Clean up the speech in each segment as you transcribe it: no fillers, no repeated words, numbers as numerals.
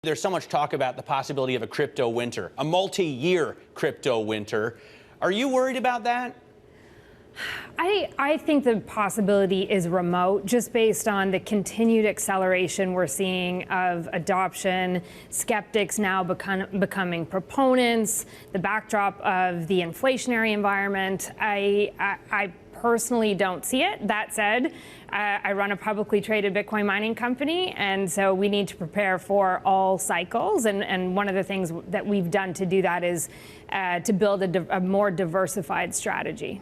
There's so much talk about the possibility of a crypto winter, a multi-year crypto winter. Are you worried about that? I think the possibility is remote, just based on the continued acceleration we're seeing of adoption, skeptics now becoming proponents, the backdrop of the inflationary environment. I personally don't see it. That said, I run a publicly traded Bitcoin mining company, and so we need to prepare for all cycles. And one of the things that we've done to do that is to build a more diversified strategy.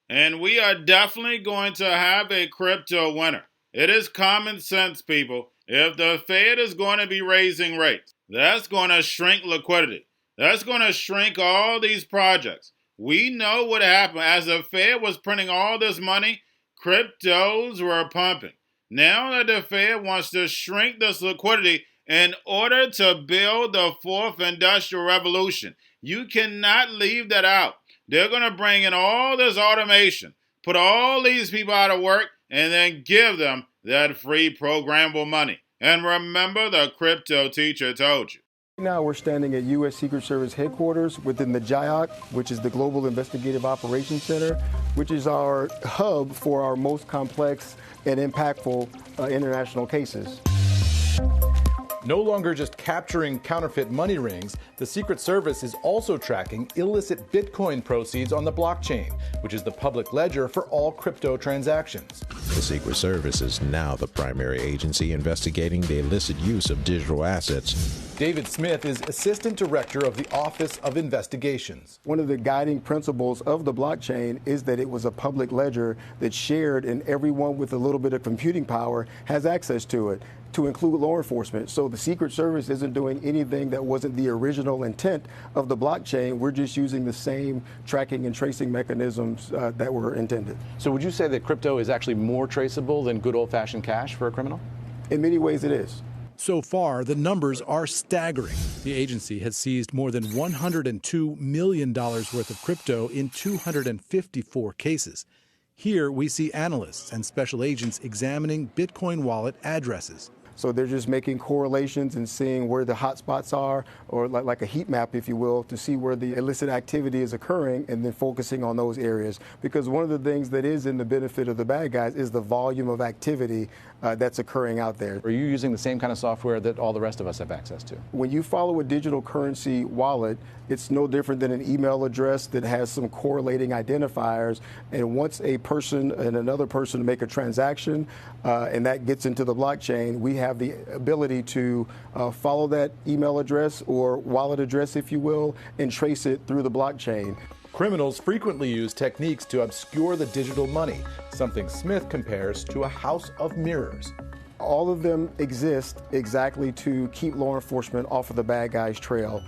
And we are definitely going to have a crypto winter. It is common sense, people. If the Fed is going to be raising rates, that's going to shrink liquidity. That's going to shrink all these projects. We know what happened. As the Fed was printing all this money, cryptos were pumping. Now that the Fed wants to shrink this liquidity in order to build the fourth industrial revolution, you cannot leave that out. They're going to bring in all this automation, put all these people out of work, and then give them that free programmable money. And remember, the crypto teacher told you. Now we're standing at U.S. Secret Service headquarters within the GIOC, which is the Global Investigative Operations Center, which is our hub for our most complex and impactful international cases. No longer just capturing counterfeit money rings, the Secret Service is also tracking illicit Bitcoin proceeds on the blockchain, which is the public ledger for all crypto transactions. The Secret Service is now the primary agency investigating the illicit use of digital assets. David Smith is Assistant Director of the Office of Investigations. One of the guiding principles of the blockchain is that it was a public ledger that's shared, and everyone with a little bit of computing power has access to it, to include law enforcement. So the Secret Service isn't doing anything that wasn't the original intent of the blockchain. We're just using the same tracking and tracing mechanisms that were intended. So would you say that crypto is actually more traceable than good old-fashioned cash for a criminal? In many ways it is. So far, the numbers are staggering. The agency has seized more than $102 million worth of crypto in 254 cases. Here we see analysts and special agents examining Bitcoin wallet addresses. So they're just making correlations and seeing where the hot spots are, or like a heat map, if you will, to see where the illicit activity is occurring and then focusing on those areas. Because one of the things that is in the benefit of the bad guys is the volume of activity that's occurring out there. Are you using the same kind of software that all the rest of us have access to? When you follow a digital currency wallet, it's no different than an email address that has some correlating identifiers. And once a person and another person make a transaction and that gets into the blockchain, we have the ability to follow that email address or wallet address, if you will, and trace it through the blockchain. Criminals frequently use techniques to obscure the digital money, something Smith compares to a house of mirrors. All of them exist exactly to keep law enforcement off of the bad guys' trail.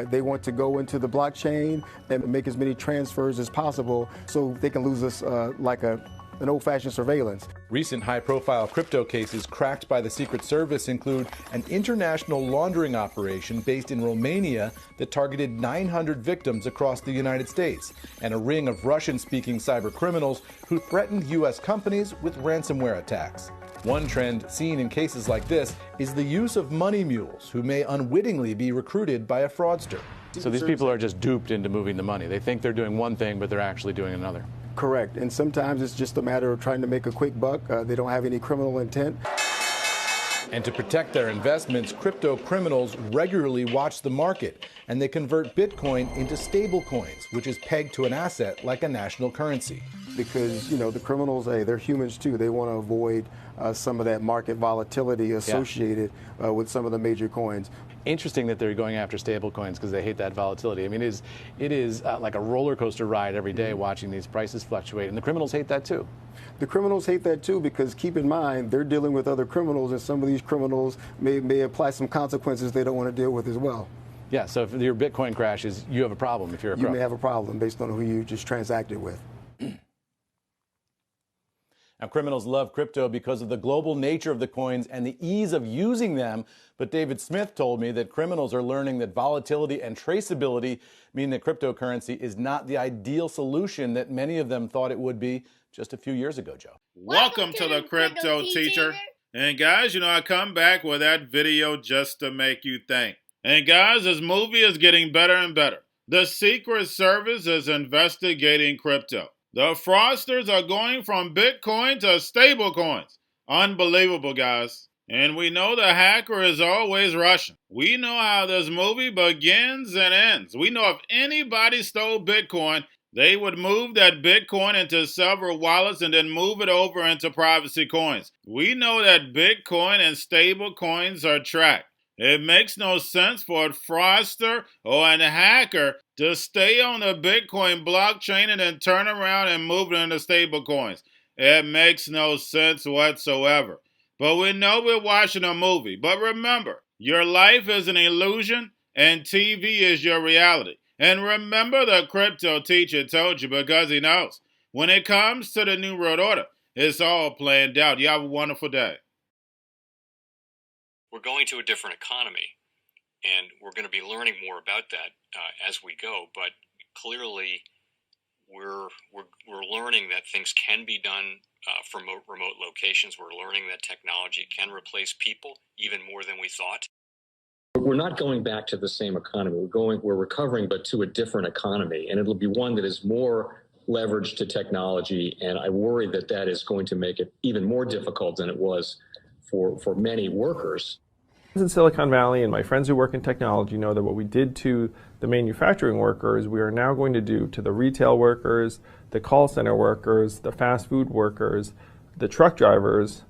They want to go into the blockchain and make as many transfers as possible so they can lose us like an old-fashioned surveillance. Recent high-profile crypto cases cracked by the Secret Service include an international laundering operation based in Romania that targeted 900 victims across the United States, and a ring of Russian-speaking cyber criminals who threatened U.S. companies with ransomware attacks. One trend seen in cases like this is the use of money mules who may unwittingly be recruited by a fraudster. So these people are just duped into moving the money. They think they're doing one thing, but they're actually doing another. Correct. And sometimes it's just a matter of trying to make a quick buck. They don't have any criminal intent. And to protect their investments, crypto criminals regularly watch the market, and they convert Bitcoin into stable coins, which is pegged to an asset like a national currency. Because, you know, the criminals, hey, they're humans too. They want to avoid some of that market volatility associated with some of the major coins. Interesting that they're going after stable coins because they hate that volatility. I mean, it is like a roller coaster ride every day watching these prices fluctuate, and the criminals hate that too. The criminals hate that too because, keep in mind, they're dealing with other criminals, and some of these criminals may apply some consequences they don't want to deal with as well. Yeah, so if your Bitcoin crashes, you have a problem if you're a crook. You may have a problem based on who you just transacted with. Now, criminals love crypto because of the global nature of the coins and the ease of using them. But David Smith told me that criminals are learning that volatility and traceability mean that cryptocurrency is not the ideal solution that many of them thought it would be just a few years ago, Joe. Welcome to the Crypto Teacher. And guys, I come back with that video just to make you think. And guys, this movie is getting better and better. The Secret Service is investigating crypto. The fraudsters are going from Bitcoin to stable coins. Unbelievable, guys. And we know the hacker is always Russian. We know how this movie begins and ends. We know if anybody stole Bitcoin, they would move that Bitcoin into several wallets and then move it over into privacy coins. We know that Bitcoin and stable coins are tracked. It makes no sense for a fraudster or a hacker to stay on the Bitcoin blockchain and then turn around and move it into stable coins. It makes no sense whatsoever. But we know we're watching a movie. But remember, your life is an illusion and TV is your reality. And remember, the Crypto Teacher told you because he knows. When it comes to the New World Order, it's all planned out. You have a wonderful day. We're going to a different economy, and we're going to be learning more about that as we go. But clearly, we're learning that things can be done from remote locations. We're learning that technology can replace people even more than we thought. We're not going back to the same economy. We're recovering, but to a different economy, and it'll be one that is more leveraged to technology. And I worry that that is going to make it even more difficult than it was for many workers. In Silicon Valley, and my friends who work in technology know that what we did to the manufacturing workers, we are now going to do to the retail workers, the call center workers, the fast food workers, the truck drivers,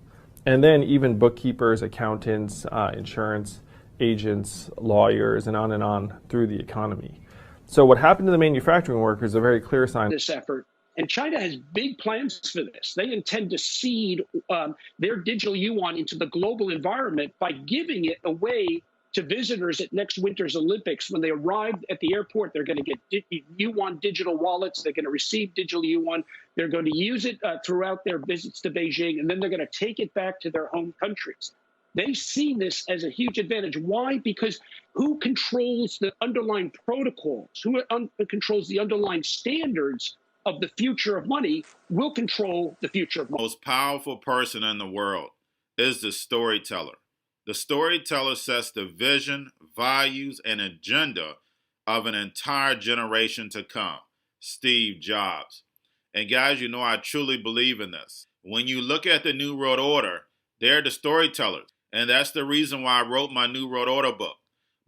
and then even bookkeepers, accountants, insurance agents, lawyers, and on through the economy. So what happened to the manufacturing workers is a very clear sign. This effort. And China has big plans for this. They intend to seed their digital yuan into the global environment by giving it away to visitors at next winter's Olympics. When they arrive at the airport, they're going to get yuan digital wallets. They're going to receive digital yuan. They're going to use it throughout their visits to Beijing, and then they're going to take it back to their home countries. They see this as a huge advantage. Why? Because who controls the underlying protocols, who controls the underlying standards of the future of money will control the future of money. The most powerful person in the world is the storyteller. The storyteller sets the vision, values, and agenda of an entire generation to come. Steve Jobs. And guys, I truly believe in this. When you look at the New World Order, they're the storytellers. And that's the reason why I wrote my New World Order book.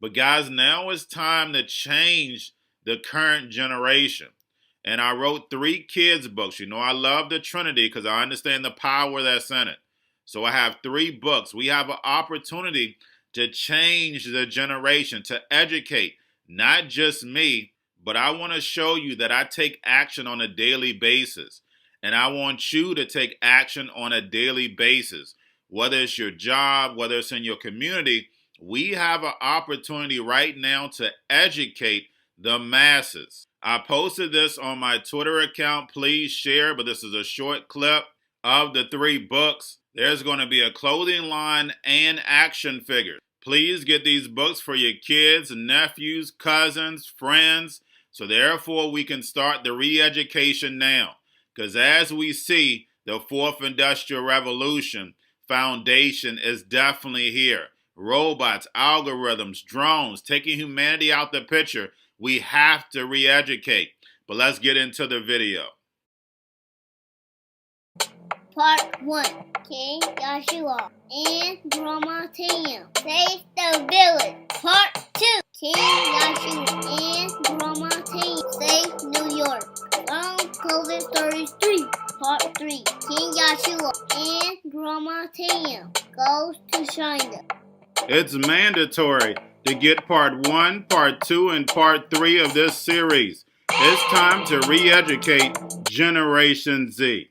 But guys, now it's time to change the current generation. And I wrote 3 kids' books. I love the Trinity because I understand the power that's in it. So I have 3 books. We have an opportunity to change the generation, to educate, not just me, but I want to show you that I take action on a daily basis. And I want you to take action on a daily basis. Whether it's your job, whether it's in your community, we have an opportunity right now to educate the masses. I posted this on my Twitter account. Please share, but this is a short clip of the 3 books. There's going to be a clothing line and action figures. Please get these books for your kids, nephews, cousins, friends, so therefore we can start the re-education now. Because as we see, the 4th Industrial Revolution foundation is definitely here. Robots, algorithms, drones, taking humanity out the picture. We have to re-educate. But let's get into the video. Part 1. King Joshua and Drama Tam save the village. Part 2. King Joshua and Drama Tam save New York from COVID-33. Part 3. King Joshua and Drama Tam goes to China. It's mandatory to get part 1, part 2, and part 3 of this series. It's time to re-educate Generation Z.